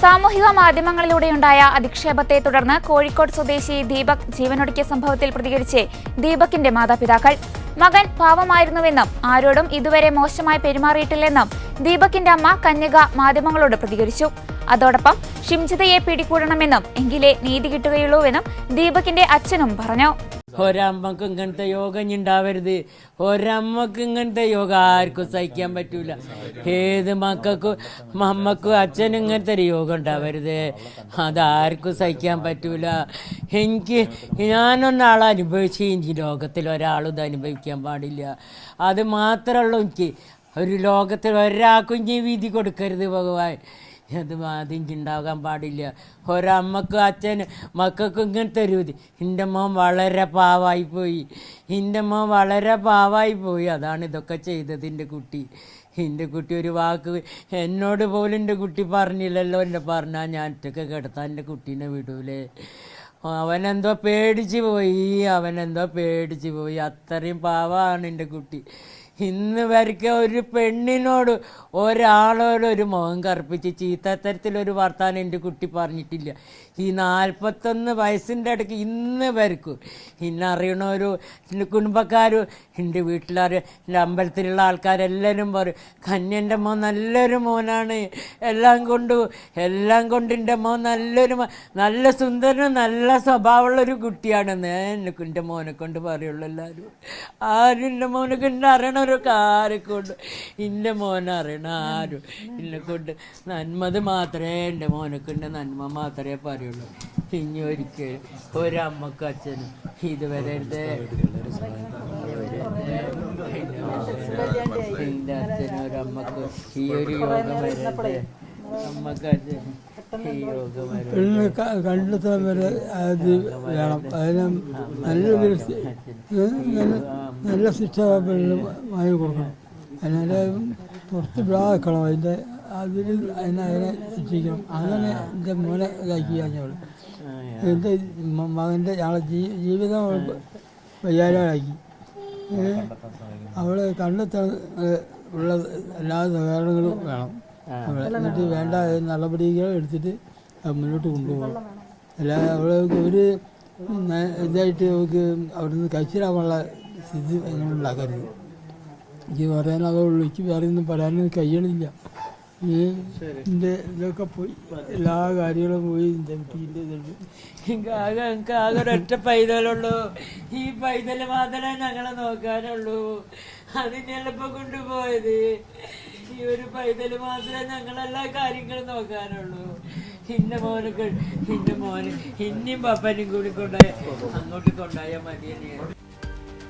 സാമൂഹിക മാധ്യമങ്ങളിലൂടെയുണ്ടായ അധിക്ഷേപത്തെ തുടർന്ന് കോഴിക്കോട് സ്വദേശി ദീപക് ജീവനൊടുക്കിയ സംഭവത്തിൽ പ്രതികരിച്ച് ദീപകിന്റെ മാതാപിതാക്കൾ. മകൻ പാവമായിരുന്നുവെന്നും ആരോടും ഇതുവരെ മോശമായി പെരുമാറിയിട്ടില്ലെന്നും ദീപകിന്റെ അമ്മ കന്യക മാധ്യമങ്ങളോട് പ്രതികരിച്ചു. അതോടൊപ്പം ഷിംജിതയെ പിടികൂടണമെന്നും എങ്കിലേ നീതി കിട്ടുകയുള്ളൂവെന്നും ദീപകിന്റെ അച്ഛനും പറഞ്ഞു. ഒരമ്മക്ക് ഇങ്ങനത്തെ യോഗം ഉണ്ടാവരുത്. ഒരമ്മക്ക് ഇങ്ങനത്തെ യോഗം ആർക്കും സഹിക്കാൻ പറ്റൂല. ഏത് മക്കൾക്കും അമ്മക്കും അച്ഛനും ഇങ്ങനത്തെ ഒരു യോഗം ഉണ്ടാവരുത്. അതാർക്കും സഹിക്കാൻ പറ്റൂല. ഞാനൊന്നാൾ അനുഭവിച്ച് ഈ ലോകത്തിൽ ഒരാളും ഇത് അനുഭവിക്കാൻ പാടില്ല. അത് മാത്രമുള്ളൂ എനിക്ക്. ഒരു ലോകത്തിൽ ഒരാൾക്കും ഇനി വിധി കൊടുക്കരുത് ഭഗവാൻ. അത് അതിണ്ടാകാൻ പാടില്ല. ഒരമ്മക്കും അച്ഛനും മക്കൾക്കും ഇങ്ങനത്തെ ഒരു വിധി. എൻ്റെ മോൻ വളരെ പാവായിപ്പോയി. അതാണ് ഇതൊക്കെ ചെയ്തത്. എൻ്റെ കുട്ടി ഒരു വാക്ക് എന്നോട് പോലും എൻ്റെ കുട്ടി പറഞ്ഞില്ലല്ലോ. എന്നെ പറഞ്ഞാൽ ഞാൻ ഒറ്റയ്ക്ക് കിടത്താൻ എൻ്റെ കുട്ടീനെ വിടൂലേ. അവനെന്തോ പേടിച്ച് പോയി. അത്രയും പാവമാണ് എൻ്റെ കുട്ടി. ഇന്ന് വരയ്ക്ക് ഒരു പെണ്ണിനോട് ഒരാളോട് ഒരു മുഖം കറുപ്പിച്ച് ചീത്തത്തരത്തിലൊരു വർത്താനം എൻ്റെ കുട്ടി പറഞ്ഞിട്ടില്ല. ഈ 41 വയസ്സിൻ്റെ ഇടയ്ക്ക് ഇന്ന് വരയ്ക്കും ഇന്നറിയണൊരു എൻ്റെ കുടുംബക്കാരും എൻ്റെ വീട്ടിലാരും എൻ്റെ അമ്പലത്തിലുള്ള ആൾക്കാരെല്ലാവരും പറയും, കന്യൻ്റെ മോൻ നല്ലൊരു മോനാണ്, എല്ലാം കൊണ്ട് എൻ്റെ മോൻ നല്ല സുന്ദരനും നല്ല സ്വഭാവമുള്ളൊരു കുട്ടിയാണെന്ന് എൻ്റെ മോനെ കൊണ്ട് പറയുള്ളൂ. എല്ലാവരും ആരും എൻ്റെ മോനെ കൊണ്ട് അറിയണവരൊക്കെ ആരെക്കൊണ്ട് എൻ്റെ മോനെ അറിയണ ആരും എന്നെക്കൊണ്ട് നന്മത് മാത്രമേ എൻ്റെ മോനെക്കൊണ്ട് നന്മ മാത്രമേ പറയുള്ളൂ. ഇനി ഒരിക്കലും ഒരമ്മക്കും അച്ഛനും ഇതുവരെ എൻ്റെ അച്ഛനും ഒരമ്മക്കും ഈ ഒരു യോഗം വരരുത്. അമ്മക്ക് അച്ഛനും ഈ യോഗം കണ്ടെത്താൻ വരെ അത് വേണം. അതിന് നല്ല ശിക്ഷ വാങ്ങി കൊടുക്കണം. അതിനെ പുറത്ത് വിടാക്കണം. അതിനെ ശിക്ഷിക്കണം. അങ്ങനെ എൻ്റെ മോനെ ഇതാക്കി കഴിഞ്ഞവൾ എൻ്റെ മകൻ്റെ ഞങ്ങളെ ജീവിതം വയ്യാലാക്കി. അവളെ കണ്ടെത്താൻ ഉള്ള എല്ലാ സഹകരണങ്ങളും വേണം. എന്നിട്ട് വേണ്ട നടപടികൾ എടുത്തിട്ട് മുന്നോട്ട് കൊണ്ടുപോകണം. അല്ലാതെ അവൾക്ക് ഒരു ഇതായിട്ട് അവൾക്ക് അവിടെ നിന്ന് കഴിച്ചിടാനുള്ള സ്ഥിതി അങ്ങനെ ഉണ്ടാക്കരുത്. എനിക്ക് പറയാൻ അതുള്ളൂ. എനിക്ക് വേറെ ഒന്നും പറയാനൊന്നും കഴിയണില്ല. എൻ്റെ ഇതൊക്കെ പോയി, എല്ലാ കാര്യങ്ങളും പോയി. എൻ്റെ എനിക്ക് ആകെ ഒരൊറ്റ പൈതലുള്ളൂ. ഈ പൈതല് മാത്രമേ ഞങ്ങളെ നോക്കാനുള്ളൂ. അതിനെളുപ്പം കൊണ്ടുപോയത് ഈ ഒരു പൈതല് മാത്രമേ ഞങ്ങളെല്ലാ കാര്യങ്ങളും നോക്കാനുള്ളൂ. എൻ്റെ മോന് ഇനിയും പപ്പനും കൂടി അങ്ങോട്ട് കൊണ്ടായാൽ മതിയെന്നെയാണ്.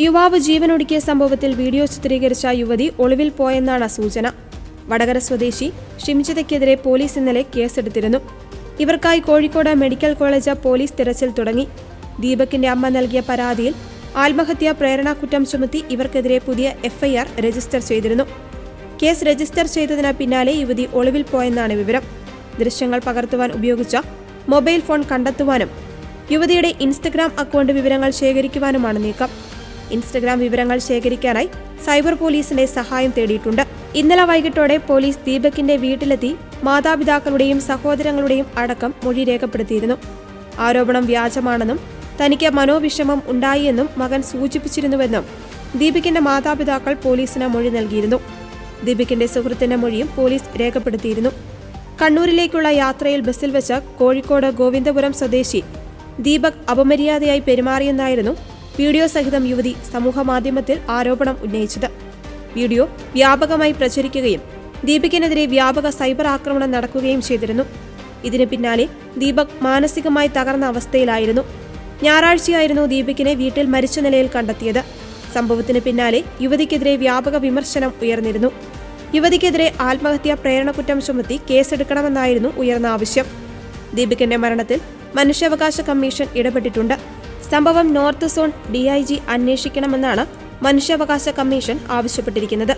യുവാവ് ജീവനൊടുക്കിയ സംഭവത്തിൽ വീഡിയോ ചിത്രീകരിച്ച യുവതി ഒളിവിൽ പോയെന്നാണ് സൂചന. വടകര സ്വദേശി ഷിംജിതയ്ക്കെതിരെ പോലീസ് ഇന്നലെ കേസെടുത്തിരുന്നു. ഇവർക്കായി കോഴിക്കോട് മെഡിക്കൽ കോളേജ് പോലീസ് തിരച്ചിൽ തുടങ്ങി. ദീപകിന്റെ അമ്മ നൽകിയ പരാതിയിൽ ആത്മഹത്യാ പ്രേരണാകുറ്റം ചുമത്തി ഇവർക്കെതിരെ പുതിയ എഫ്ഐആർ രജിസ്റ്റർ ചെയ്തിരുന്നു. കേസ് രജിസ്റ്റർ ചെയ്തതിന് പിന്നാലെ യുവതി ഒളിവിൽ പോയെന്നാണ് വിവരം. ദൃശ്യങ്ങൾ പകർത്തുവാൻ ഉപയോഗിച്ച മൊബൈൽ ഫോൺ കണ്ടെത്തുവാനും യുവതിയുടെ ഇൻസ്റ്റഗ്രാം അക്കൗണ്ട് വിവരങ്ങൾ ശേഖരിക്കുവാനുമാണ് നീക്കം. ഇൻസ്റ്റഗ്രാം വിവരങ്ങൾ ശേഖരിക്കാനായി സൈബർ പോലീസിന്റെ സഹായം തേടിയിട്ടുണ്ട്. ഇന്നലെ വൈകിട്ടോടെ പോലീസ് ദീപകിന്റെ വീട്ടിലെത്തി മാതാപിതാക്കളുടെയും സഹോദരങ്ങളുടെയും അടക്കം മൊഴി രേഖപ്പെടുത്തിയിരുന്നു. ആരോപണം വ്യാജമാണെന്നും തനിക്ക് മനോവിഷമം ഉണ്ടായിയെന്നും മകൻ സൂചിപ്പിച്ചിരുന്നുവെന്നും ദീപകിന്റെ മാതാപിതാക്കൾ പോലീസിന് മൊഴി നൽകിയിരുന്നു. ദീപകിന്റെ സുഹൃത്തിന്റെ മൊഴിയും പോലീസ് രേഖപ്പെടുത്തിയിരുന്നു. കണ്ണൂരിലേക്കുള്ള യാത്രയിൽ ബസ്സിൽ വെച്ച് കോഴിക്കോട് ഗോവിന്ദപുരം സ്വദേശി ദീപക് അപമര്യാദയായി പെരുമാറിയെന്നായിരുന്നു വീഡിയോ സഹിതം യുവതി സമൂഹമാധ്യമത്തിൽ ആരോപണം ഉന്നയിച്ചത്. വീഡിയോ വ്യാപകമായി പ്രചരിക്കുകയും ദീപകിനെതിരെ വ്യാപക സൈബർ ആക്രമണം നടക്കുകയും ചെയ്തിരുന്നു. ഇതിന് പിന്നാലെ ദീപക് മാനസികമായി തകർന്ന അവസ്ഥയിലായിരുന്നു. ഞായറാഴ്ചയായിരുന്നു ദീപകിനെ വീട്ടിൽ മരിച്ച നിലയിൽ കണ്ടെത്തിയത്. സംഭവത്തിന് പിന്നാലെ യുവതിക്കെതിരെ വ്യാപക വിമർശനം ഉയർന്നിരുന്നു. യുവതിക്കെതിരെ ആത്മഹത്യാ പ്രേരണക്കുറ്റം ചുമത്തി കേസെടുക്കണമെന്നായിരുന്നു ഉയർന്ന ആവശ്യം. ദീപകിന്റെ മരണത്തിൽ മനുഷ്യാവകാശ കമ്മീഷൻ ഇടപെട്ടിട്ടുണ്ട്. സംഭവം നോർത്ത് സോൺ DIG അന്വേഷിക്കണമെന്നാണ് മനുഷ്യാവകാശ കമ്മീഷൻ ആവശ്യപ്പെട്ടിരിക്കുന്നത്.